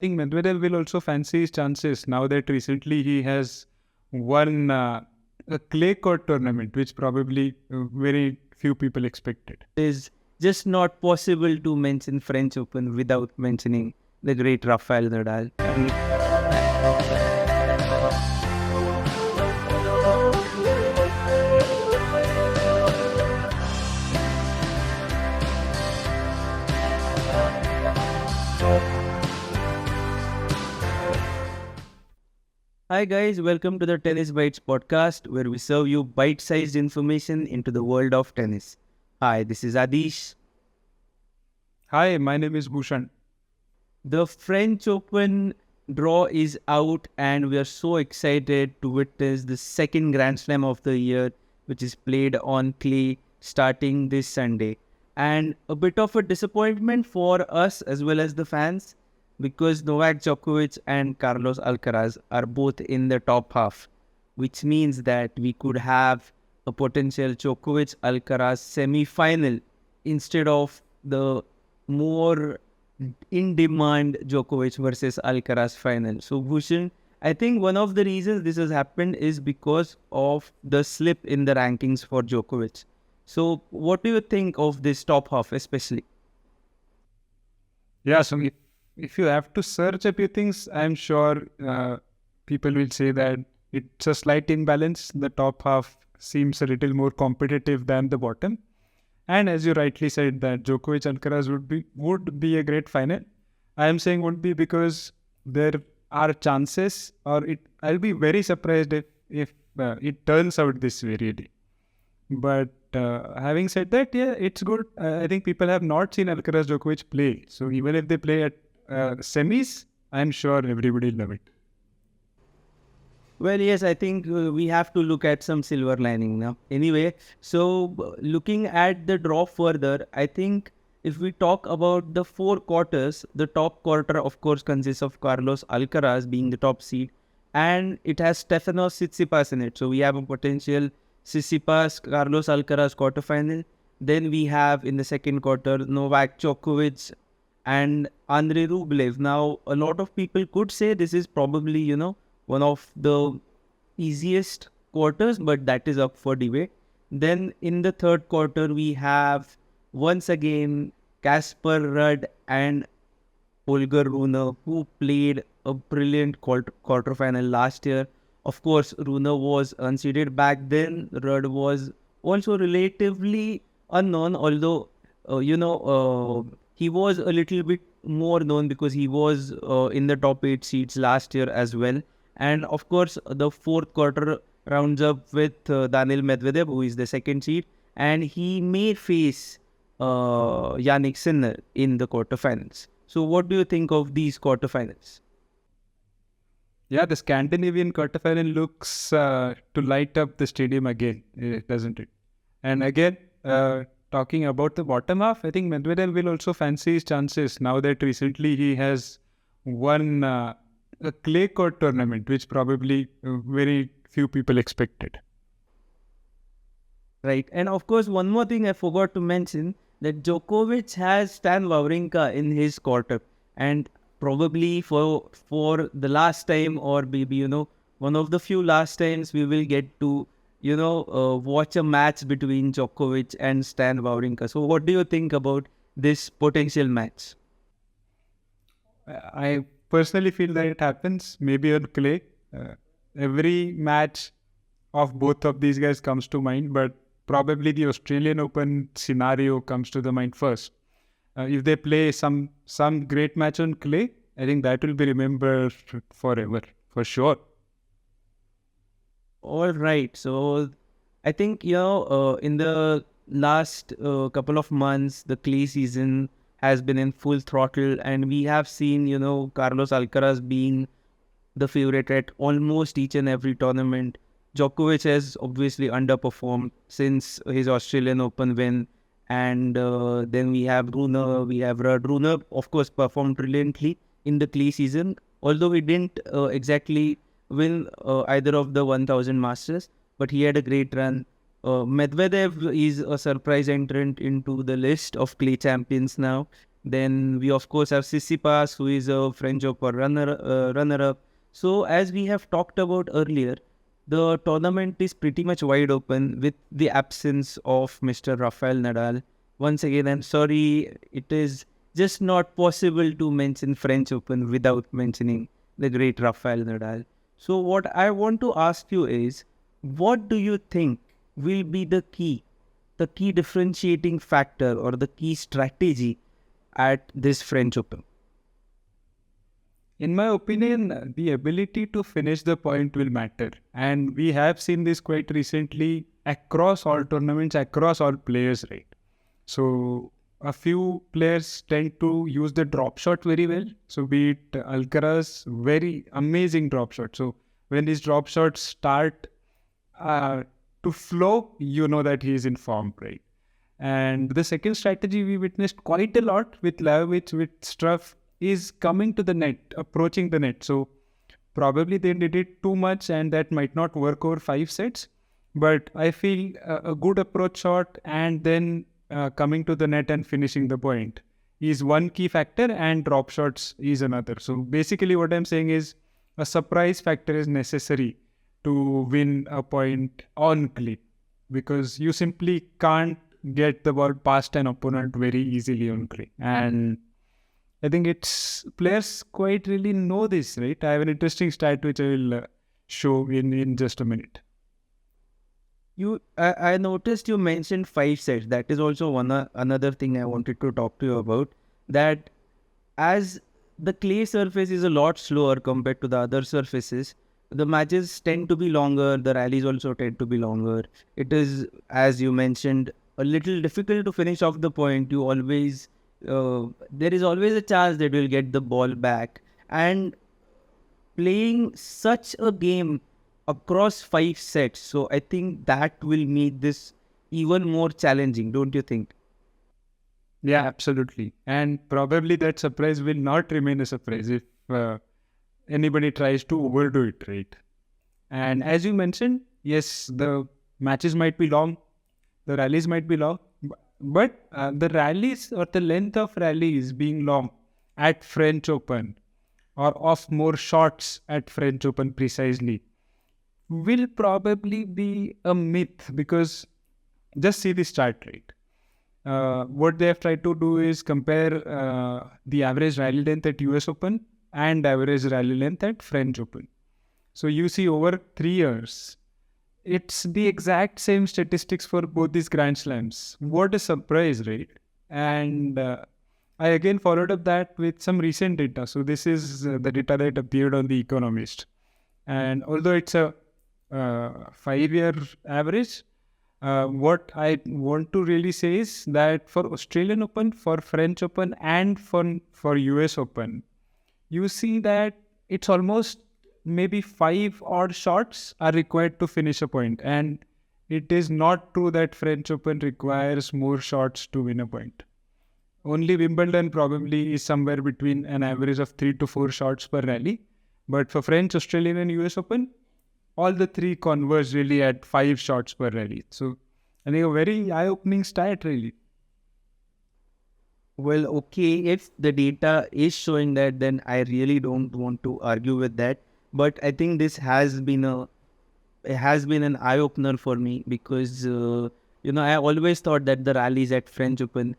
I think Medvedev will also fancy his chances now that recently he has won a clay court tournament, which probably very few people expected. It is just not possible to mention French Open without mentioning the great Rafael Nadal. Hi guys, welcome to the Tennis Bytes podcast where we serve you bite-sized information into the world of tennis. Hi, this is Adish. Hi, my name is Bhushan. The French Open draw is out and we are so excited to witness the second Grand Slam of the year, which is played on clay starting this Sunday. And a bit of a disappointment for us as well as the fans, because Novak Djokovic and Carlos Alcaraz are both in the top half, which means that we could have a potential Djokovic-Alcaraz semi-final instead of the more in-demand Djokovic versus Alcaraz final. So, Bhushan, I think one of the reasons this has happened is because of the slip in the rankings for Djokovic. So, what do you think of this top half especially? Yeah, so if you have to search a few things, I'm sure people will say that it's a slight imbalance. The top half seems a little more competitive than the bottom. And as you rightly said, that Djokovic Alcaraz would be a great final. I am saying would be because there are chances, or I'll be very surprised if it turns out this way really. But having said that, yeah, it's good. I think people have not seen Alcaraz Djokovic play, so even if they play at semis, I'm sure everybody will love it. Well, yes, I think we have to look at some silver lining now. Anyway, so looking at the draw further, I think if we talk about the four quarters, the top quarter, of course, consists of Carlos Alcaraz being the top seed, and it has Stefanos Tsitsipas in it. So we have a potential Tsitsipas Carlos Alcaraz quarterfinal. Then we have in the second quarter Novak Djokovic and Andrei Rublev. Now, a lot of people could say this is probably, one of the easiest quarters, but that is up for debate. Then in the third quarter, we have once again Casper Ruud and Holger Rune, who played a brilliant quarterfinal last year. Of course, Rune was unseeded back then. Ruud was also relatively unknown, although, he was a little bit more known because he was in the top 8 seeds last year as well. And of course, the fourth quarter rounds up with Daniil Medvedev, who is the second seed, and he may face Yannick Sinner in the quarterfinals. So, what do you think of these quarterfinals? Yeah, the Scandinavian quarterfinal looks to light up the stadium again, doesn't it? And again, talking about the bottom half, I think Medvedev will also fancy his chances now that recently he has won a clay court tournament, which probably very few people expected. Right. And of course, one more thing I forgot to mention, that Djokovic has Stan Wawrinka in his quarter, and probably for the last time, or maybe one of the few last times, we will get to watch a match between Djokovic and Stan Wawrinka. So, what do you think about this potential match? I personally feel that it happens maybe on clay. Every match of both of these guys comes to mind, but probably the Australian Open scenario comes to the mind first. If they play some great match on clay, I think that will be remembered forever, for sure. All right. So I think, in the last couple of months, the clay season has been in full throttle, and we have seen, Carlos Alcaraz being the favorite at almost each and every tournament. Djokovic has obviously underperformed since his Australian Open win. And then we have Rune, we have Ruud. Rune, of course, performed brilliantly in the clay season, although he didn't exactly win either of the 1000 Masters, but he had a great run. Medvedev is a surprise entrant into the list of clay champions now. Then we of course have Tsitsipas, who is a French Open runner-up. So as we have talked about earlier, the tournament is pretty much wide open with the absence of Mr. Rafael Nadal. Once again, I'm sorry, it is just not possible to mention French Open without mentioning the great Rafael Nadal. So what I want to ask you is, what do you think will be the key differentiating factor or the key strategy at this French Open? In my opinion, the ability to finish the point will matter. And we have seen this quite recently across all tournaments, across all players, right? So a few players tend to use the drop shot very well. So be it Alcaraz, very amazing drop shot. So when his drop shots start uh, to flow, you know that he is in form, right? And the second strategy we witnessed quite a lot with Lajovic, with Struff, is coming to the net, approaching the net. So probably they did it too much and that might not work over 5 sets. But I feel a good approach shot and then coming to the net and finishing the point is one key factor, and drop shots is another. So basically what I'm saying is a surprise factor is necessary to win a point on clay, because you simply can't get the ball past an opponent very easily on clay. And I think it's players quite really know this, right? I have an interesting stat which I will show in just a minute. I noticed you mentioned 5 sets. That is also another thing I wanted to talk to you about. That as the clay surface is a lot slower compared to the other surfaces, the matches tend to be longer. The rallies also tend to be longer. It is, as you mentioned, a little difficult to finish off the point. There is always a chance that you'll get the ball back, and playing such a game across 5 sets. So I think that will make this even more challenging, don't you think? Yeah, absolutely. And probably that surprise will not remain a surprise if anybody tries to overdo it, right? And as you mentioned, yes, the matches might be long, the rallies might be long, but the rallies or the length of rallies being long at French Open or of more shots at French Open precisely will probably be a myth, because just see this chart, right? What they have tried to do is compare the average rally length at US Open and average rally length at French Open. So you see over 3 years, it's the exact same statistics for both these Grand Slams. What a surprise, right? And I again followed up that with some recent data. So this is the data that appeared on The Economist. And although it's a 5-year average, what I want to really say is that for Australian Open, for French Open, and for US Open, you see that it's almost maybe 5 odd shots are required to finish a point. And it is not true that French Open requires more shots to win a point. Only Wimbledon probably is somewhere between an average of 3 to 4 shots per rally. But for French, Australian, and US Open, all the three converge really at 5 shots per rally. So I think a very eye-opening stat, really. Well, okay, if the data is showing that, then I really don't want to argue with that. But I think this has been an eye opener for me, because I always thought that the rallies at French Open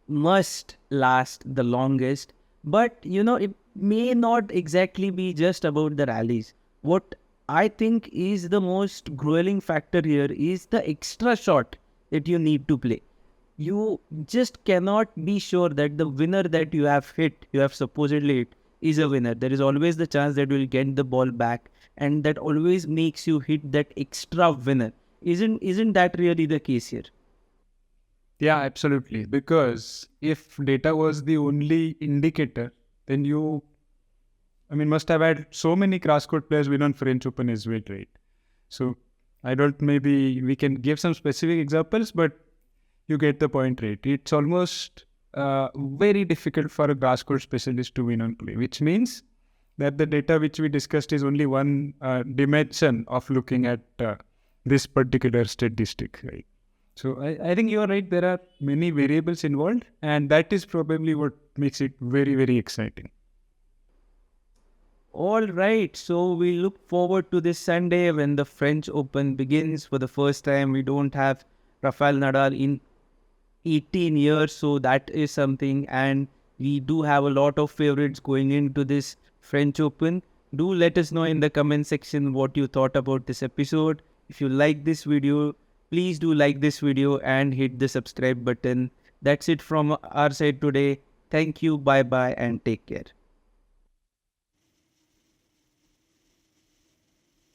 must last the longest. But it may not exactly be just about the rallies. What I think is the most grueling factor here is the extra shot that you need to play. You just cannot be sure that the winner that you have supposedly hit, is a winner. There is always the chance that you will get the ball back, and that always makes you hit that extra winner. Isn't that really the case here? Yeah, absolutely. Because if data was the only indicator, then must have had so many grass court players win on French Open as well, right? So maybe we can give some specific examples, but you get the point, right? It's almost very difficult for a grass court specialist to win on clay, which means that the data which we discussed is only one dimension of looking at this particular statistic, right? So I think you are right. There are many variables involved, and that is probably what makes it very, very exciting. All right, so we look forward to this Sunday when the French Open begins. For the first time, we don't have Rafael Nadal in 18 years, so that is something. And we do have a lot of favorites going into this French Open. Do let us know in the comment section what you thought about this episode. If you like this video, please do like this video and hit the subscribe button. That's it from our side today. Thank you, bye bye, and take care.